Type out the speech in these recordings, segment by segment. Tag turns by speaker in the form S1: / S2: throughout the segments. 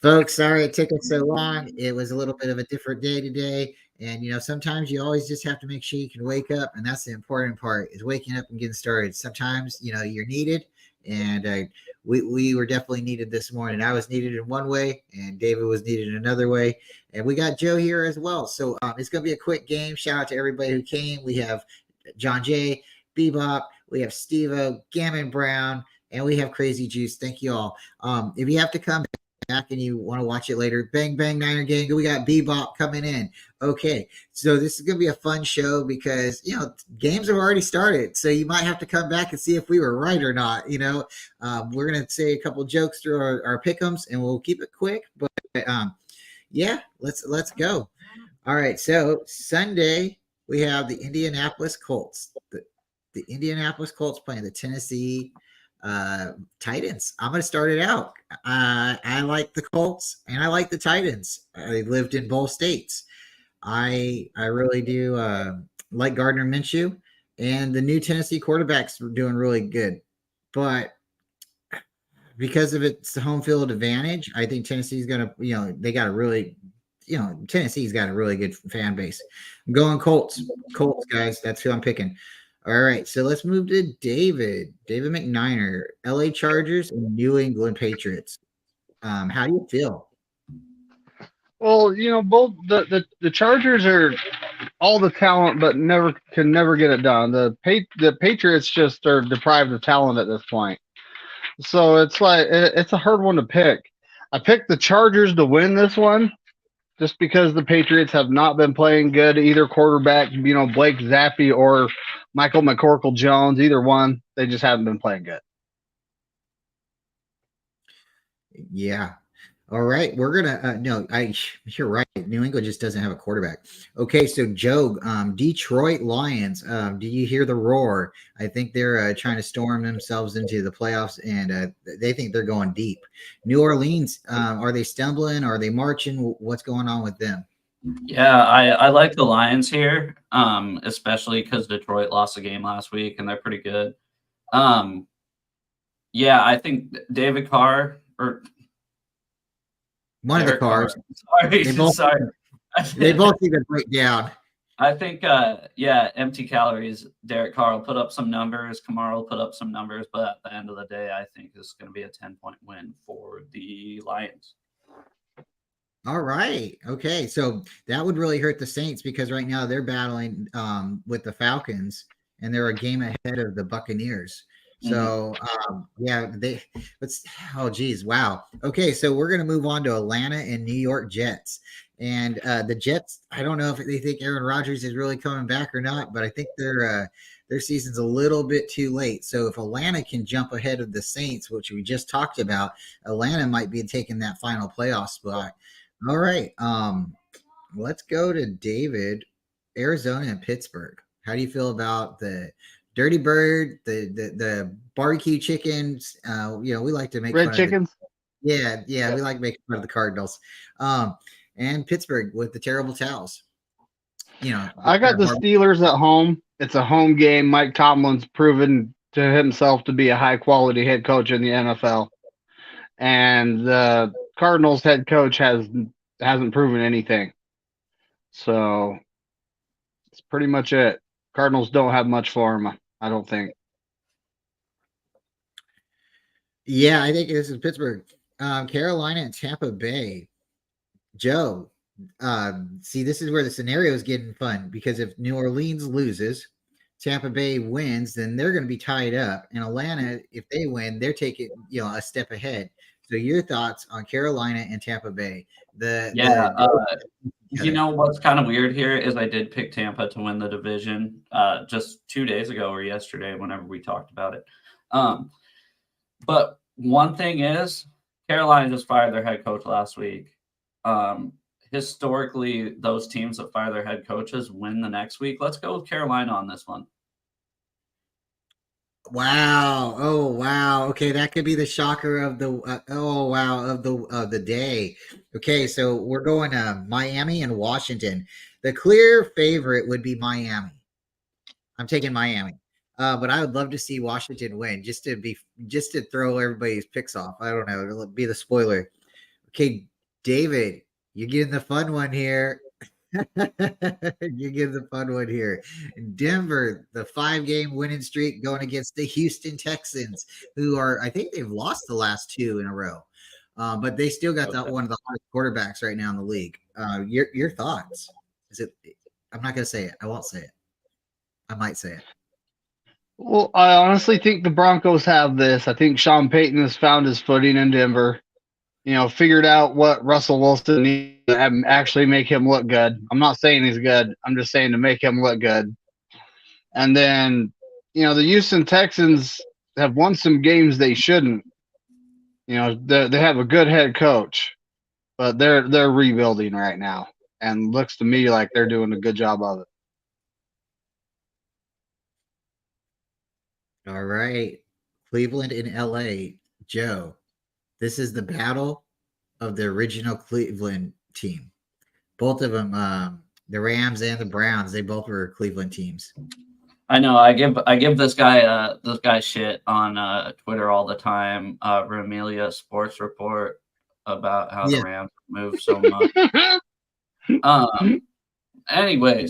S1: Folks, sorry it took us so long. It was a little bit of a different day today. And, sometimes you always just have to make sure you can wake up. And that's the important part is waking up and getting started. Sometimes, you're needed. And we were definitely needed this morning. I was needed in one way and David was needed in another way. And we got Joe here as well. So it's going to be a quick game. Shout out to everybody who came. We have John J, Bebop. We have Steve-O, Gammon Brown, and we have Crazy Juice. Thank you all. If you have to come back and you want to watch it later, bang bang Niner gang, we got Bebop coming in. Okay, so this is gonna be a fun show because games have already started, so you might have to come back and see if we were right or not. We're gonna say a couple jokes through our pick'ems and we'll keep it quick, but yeah, let's go. All right, so Sunday we have the Indianapolis Colts. The Indianapolis Colts playing the Tennessee Titans. I'm going to start it out. I like the Colts and I like the Titans. I lived in both states. I really do like Gardner Minshew, and the new Tennessee quarterbacks are doing really good. But because of its home field advantage, I think Tennessee's going to, they got a really, Tennessee's got a really good fan base. I'm going Colts. Colts, guys. That's who I'm picking. All right, so let's move to David McNiner, LA Chargers and New England Patriots. How do you feel?
S2: Well, both the Chargers are all the talent, but can never get it done. The Patriots just are deprived of talent at this point. So it's like it's a hard one to pick. I picked the Chargers to win this one, just because the Patriots have not been playing good. Either quarterback, Blake Zappi or Michael McCorkle-Jones, either one, they just haven't been playing good.
S1: Yeah. All right. We're going to, you're right. New England just doesn't have a quarterback. Okay. So Joe, Detroit Lions, do you hear the roar? I think they're trying to storm themselves into the playoffs and they think they're going deep. New Orleans, are they stumbling? Are they marching? What's going on with them?
S3: Yeah, I like the Lions here, especially because Detroit lost a game last week and they're pretty good. Yeah, I think David Carr or
S1: one
S3: Derek
S1: of the cars.
S3: Sorry,
S1: they both need to break down.
S3: I think, empty calories. Derek Carr will put up some numbers. Kamara will put up some numbers, but at the end of the day, I think it's going to be a 10-point win for the Lions.
S1: All right. Okay. So that would really hurt the Saints because right now they're battling with the Falcons and they're a game ahead of the Buccaneers. So wow. Okay, so we're gonna move on to Atlanta and New York Jets. And the Jets, I don't know if they think Aaron Rodgers is really coming back or not, but I think their season's a little bit too late. So if Atlanta can jump ahead of the Saints, which we just talked about, Atlanta might be taking that final playoff spot. All right. Let's go to David, Arizona and Pittsburgh. How do you feel about the Dirty Bird, the barbecue chickens? We like to make
S2: red
S1: fun
S2: chickens.
S1: Of yeah, we like making fun of the Cardinals. And Pittsburgh with the terrible towels.
S2: I got the Steelers at home. It's a home game. Mike Tomlin's proven to himself to be a high quality head coach in the NFL, and the Cardinals head coach hasn't proven anything. So it's pretty much it. Cardinals don't have much for him, I don't think.
S1: Yeah, I think this is Pittsburgh. Carolina and Tampa Bay. Joe, see, this is where the scenario is getting fun because if New Orleans loses, Tampa Bay wins, then they're going to be tied up. And Atlanta, if they win, they're taking a step ahead. So your thoughts on Carolina and Tampa Bay?
S3: What's kind of weird here is I did pick Tampa to win the division just 2 days ago or yesterday, whenever we talked about it. But one thing is, Carolina just fired their head coach last week. Historically, those teams that fire their head coaches win the next week. Let's go with Carolina on this one.
S1: Wow! Oh wow! Okay, that could be the shocker of the of the day. Okay, so we're going to Miami and Washington. The clear favorite would be Miami. I'm taking Miami, but I would love to see Washington win just to throw everybody's picks off. I don't know. It'll be the spoiler. Okay, David, you're getting the fun one here. You're getting the fun one here. Denver, the 5-game winning streak going against the Houston Texans, who are, I think they've lost the last 2 in a row. But they still got that one of the hottest quarterbacks right now in the league. Your thoughts? Is it? I'm not gonna say it. I won't say it. I might say it.
S2: Well, I honestly think the Broncos have this. I think Sean Payton has found his footing in Denver. Figured out what Russell Wilson needs to actually make him look good. I'm not saying he's good. I'm just saying to make him look good. And then, the Houston Texans have won some games they shouldn't. They have a good head coach, but they're rebuilding right now, and looks to me like they're doing a good job of it.
S1: All right, Cleveland and LA, Joe. This is the battle of the original Cleveland team. Both of them, the Rams and the Browns, they both were Cleveland teams.
S3: I know. I give this guy shit on Twitter all the time. Ramelia Sports Report about how the Rams move so much. Anyways,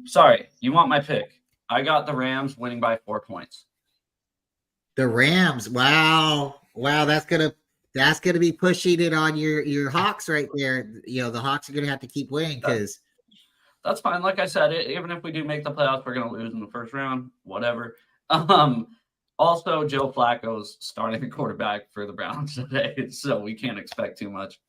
S3: sorry. You want my pick? I got the Rams winning by 4 points.
S1: The Rams. Wow. That's gonna be pushing it on your Hawks right there. The Hawks are gonna have to keep winning because
S3: that's fine. Like I said, even if we do make the playoffs, we're gonna lose in the first round. Whatever. Also, Joe Flacco's starting the quarterback for the Browns today, so we can't expect too much.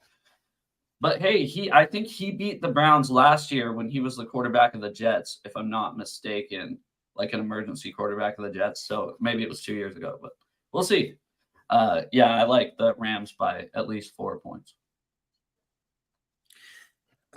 S3: But hey, I think he beat the Browns last year when he was the quarterback of the Jets, if I'm not mistaken, like an emergency quarterback of the Jets. So maybe it was 2 years ago, but we'll see. I like the Rams by at least 4 points.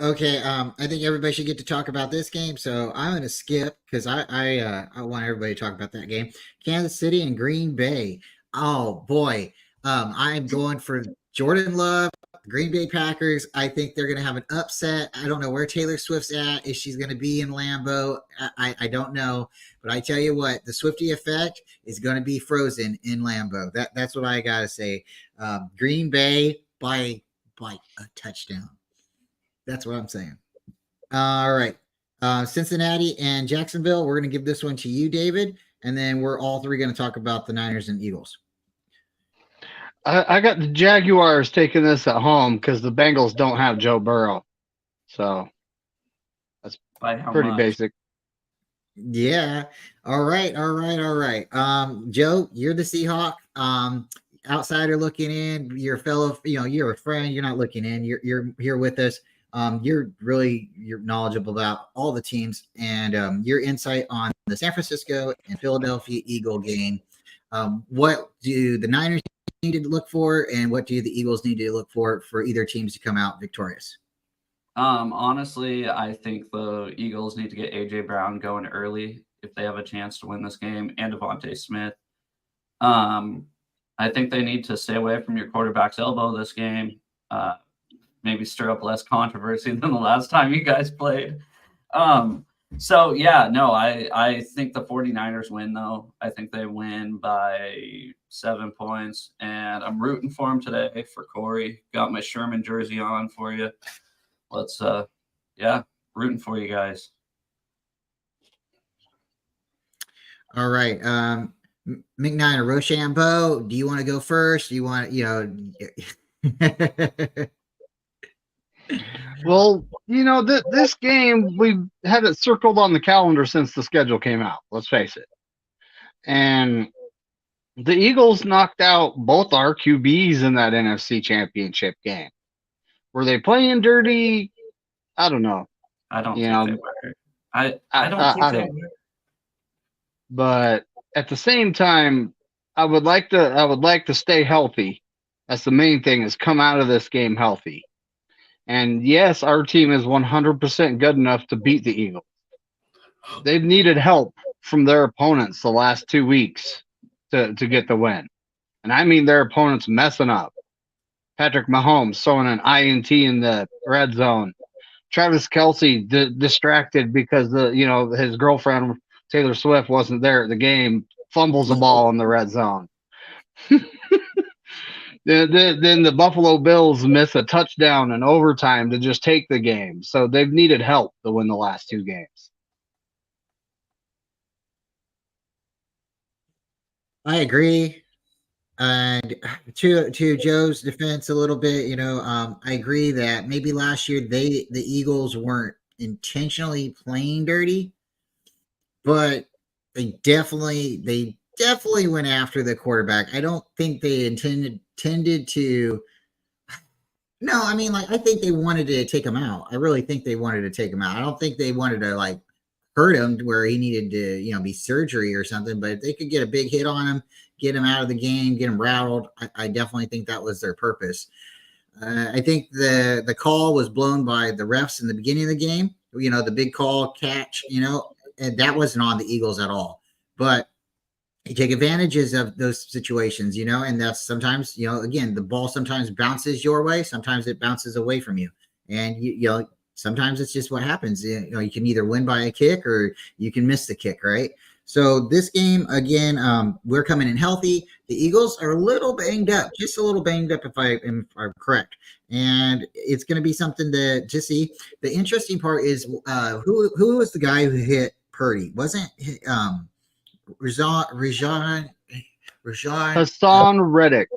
S1: Okay, I think everybody should get to talk about this game, so I'm going to skip because I want everybody to talk about that game. Kansas City and Green Bay. Oh boy, I'm going for Jordan Love, Green Bay Packers. I think they're going to have an upset. I don't know where Taylor Swift's at. If she's going to be in Lambeau, I don't know. But I tell you what, the Swiftie effect is going to be frozen in Lambeau. That's what I got to say. Green Bay by a touchdown. That's what I'm saying. All right. Cincinnati and Jacksonville. We're going to give this one to you, David. And then we're all three going to talk about the Niners and Eagles.
S2: I got the Jaguars taking this at home because the Bengals don't have Joe Burrow. So that's pretty basic.
S1: Yeah. All right. Joe, you're the Seahawk. Outsider looking in. You're a fellow, you're a friend. You're not looking in. You're here with us. You're knowledgeable about all the teams and your insight on the San Francisco and Philadelphia Eagle game. What do the Niners need to look for, and what do the Eagles need to look for either teams to come out victorious?
S3: Honestly, I think the Eagles need to get AJ Brown going early if they have a chance to win this game, and Devontae Smith. I think they need to stay away from your quarterback's elbow this game. Maybe stir up less controversy than the last time you guys played. I think the 49ers win, though. I think they win by 7 points, and I'm rooting for them today for KOREY. Got my Sherman jersey on for you. Let's, rooting for you guys.
S1: All right. MCNINER, Rochambeau, do you want to go first? Do you want,
S2: Well, this game, we've had it circled on the calendar since the schedule came out. Let's face it. And the Eagles knocked out both our QBs in that NFC Championship game. Were they playing dirty? I don't know.
S3: I don't think they were. I don't think they were.
S2: But at the same time, I would like to stay healthy. That's the main thing, is come out of this game healthy. And yes, our team is 100% good enough to beat the Eagles. They've needed help from their opponents the last 2 weeks to get the win. And I mean their opponents messing up. Patrick Mahomes throwing an INT in the red zone. Travis Kelce distracted because his girlfriend Taylor Swift wasn't there at the game. Fumbles the ball in the red zone. Then the Buffalo Bills miss a touchdown in overtime to just take the game. So they've needed help to win the last 2 games.
S1: I agree. And to Joe's defense a little bit, I agree that maybe last year the Eagles weren't intentionally playing dirty, but they definitely went after the quarterback. I don't think they intended to. No, I mean, like, I think they wanted to take him out. I really think they wanted to take him out. I don't think they wanted to like hurt him to where he needed to, be surgery or something. But if they could get a big hit on him, get him out of the game, get him rattled, I definitely think that was their purpose. I think the call was blown by the refs in the beginning of the game. The big call catch, and that wasn't on the Eagles at all. But you take advantages of those situations, and that's sometimes, again, the ball sometimes bounces your way, sometimes it bounces away from you. And sometimes it's just what happens. You can either win by a kick or you can miss the kick, right? So this game, again, we're coming in healthy. The Eagles are a little banged up, just a little banged up if I'm correct. And it's going to be something to just see. The interesting part is who was the guy who hit Purdy? Wasn't Rajan
S2: Hassan Reddick.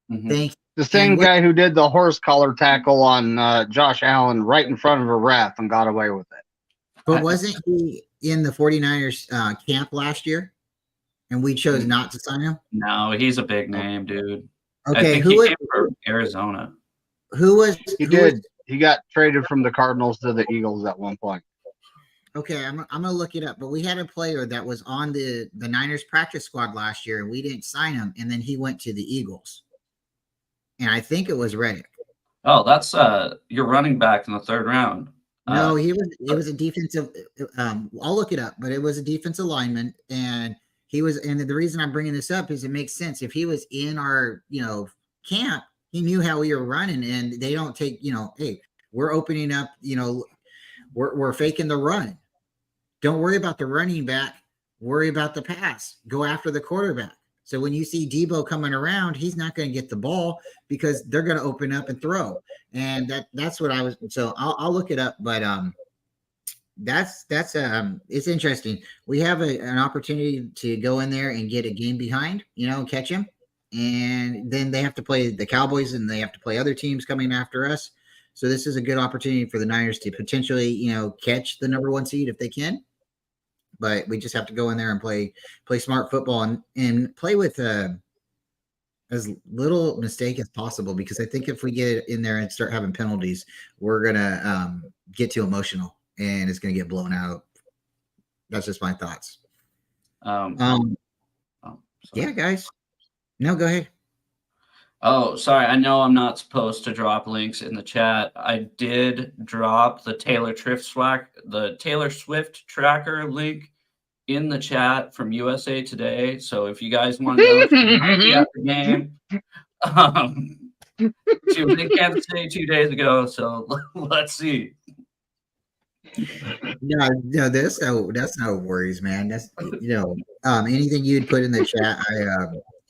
S1: Thank you.
S2: The same guy who did the horse collar tackle on Josh Allen right in front of a ref and got away with it.
S1: But wasn't he in the 49ers camp last year? And we chose not to sign him?
S3: No, he's a big name, dude.
S1: Okay,
S3: I think he came from Arizona.
S2: He got traded from the Cardinals to the Eagles at one point.
S1: Okay, I'm gonna look it up. But we had a player that was on the Niners practice squad last year, and we didn't sign him, and then he went to the Eagles. And I think it was Reddick.
S3: Oh, that's your running back in the 3rd round.
S1: No, it was a defensive. I'll look it up, but it was a defensive lineman, and he was. And the reason I'm bringing this up is it makes sense. If he was in our camp, he knew how we were running, and they don't take hey, we're opening up. We're faking the run. Don't worry about the running back. Worry about the pass. Go after the quarterback. So when you see Debo coming around, he's not going to get the ball because they're going to open up and throw. And that's what I was. So I'll look it up. But that's it's interesting. We have an opportunity to go in there and get a game behind, catch him. And then they have to play the Cowboys and they have to play other teams coming after us. So this is a good opportunity for the Niners to potentially, catch the number 1 seed if they can. But we just have to go in there and play smart football and play with as little mistake as possible. Because I think if we get in there and start having penalties, we're gonna get too emotional and it's gonna get blown out. That's just my thoughts. Yeah, guys. No, go ahead.
S3: Oh, sorry. I know I'm not supposed to drop links in the chat. I did drop the Taylor Swift tracker link in the chat from USA Today. So if you guys want to know if you're happy at the game, she was in Kansas City 2 days ago. So let's see.
S1: No, that's no worries, man. That's anything you'd put in the chat,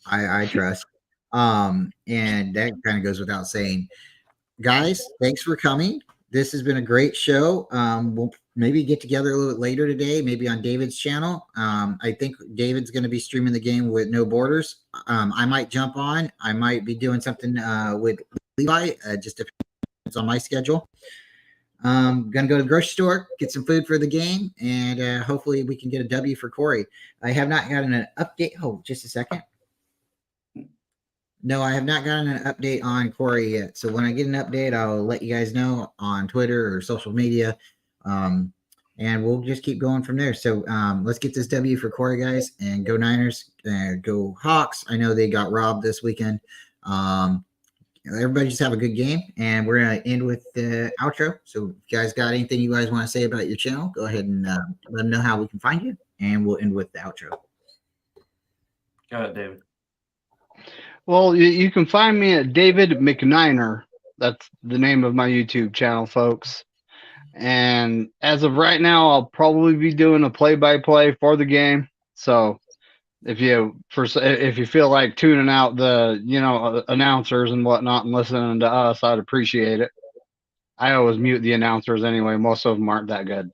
S1: I trust. And that kind of goes without saying. Guys, thanks for coming. This has been a great show. We'll maybe get together a little bit later today, maybe on David's channel. I think David's going to be streaming the game with No Borders. I might jump on. I might be doing something with Levi. Just depends on my schedule. Gonna go to the grocery store, get some food for the game, and hopefully we can get a W for KOREY. I have not gotten an update. Oh, just a second. No, I have not gotten an update on KOREY yet. So when I get an update, I'll let you guys know on Twitter or social media. And we'll just keep going from there. So let's get this W for KOREY, guys, and go Niners, go Hawks. I know they got robbed this weekend. Everybody just have a good game, and we're going to end with the outro. So if you guys got anything you guys want to say about your channel, go ahead and let them know how we can find you, and we'll end with the outro.
S3: Go ahead, David.
S2: Well, you can find me at David MCNINER. That's the name of my YouTube channel, folks. And as of right now, I'll probably be doing a play-by-play for the game. So if you feel like tuning out the announcers and whatnot and listening to us, I'd appreciate it. I always mute the announcers anyway. Most of them aren't that good.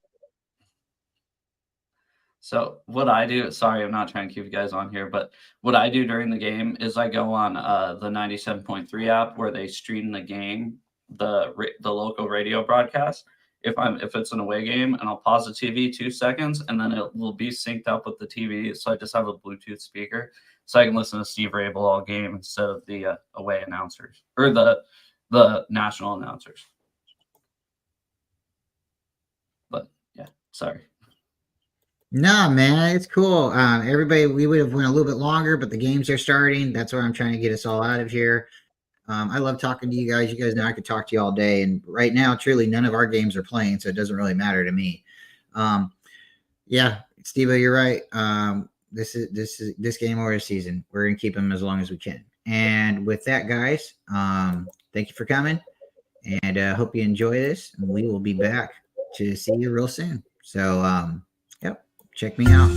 S3: So what I do, sorry, I'm not trying to keep you guys on here, but what I do during the game is I go on the 97.3 app where they stream the game, the local radio broadcast. If it's an away game, and I'll pause the TV 2 seconds, and then it will be synced up with the TV. So I just have a Bluetooth speaker, so I can listen to Steve Rabel all game instead of the away announcers or the national announcers. But yeah, sorry.
S1: No, man, it's cool. Everybody, we would have went a little bit longer, but the games are starting. That's why I'm trying to get us all out of here. I love talking to you guys. You guys know I could talk to you all day. And right now, truly, none of our games are playing, so it doesn't really matter to me. Yeah, Steve, you're right. This game or this season, we're gonna keep them as long as we can. And with that, guys, thank you for coming, and hope you enjoy this. And we will be back to see you real soon. So, yep, check me out.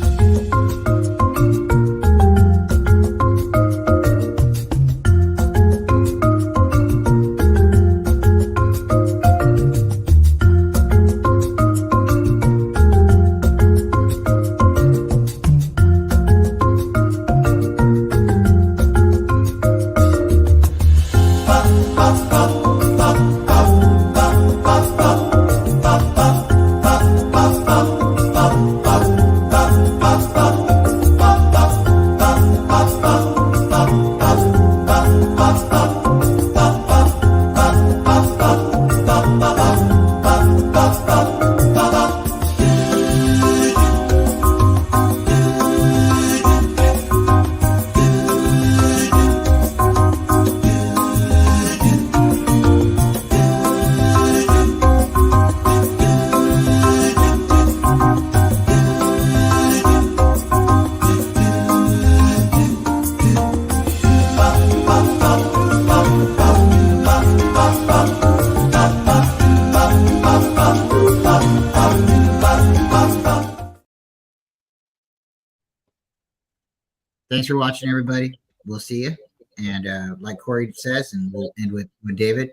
S1: Thanks for watching, everybody. We'll see you. And like Korey says, and we'll end with David,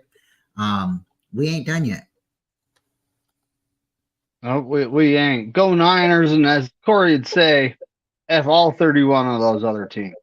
S1: we ain't done yet.
S2: Oh, we ain't. Go Niners, and as Korey would say, F all 31 of those other teams.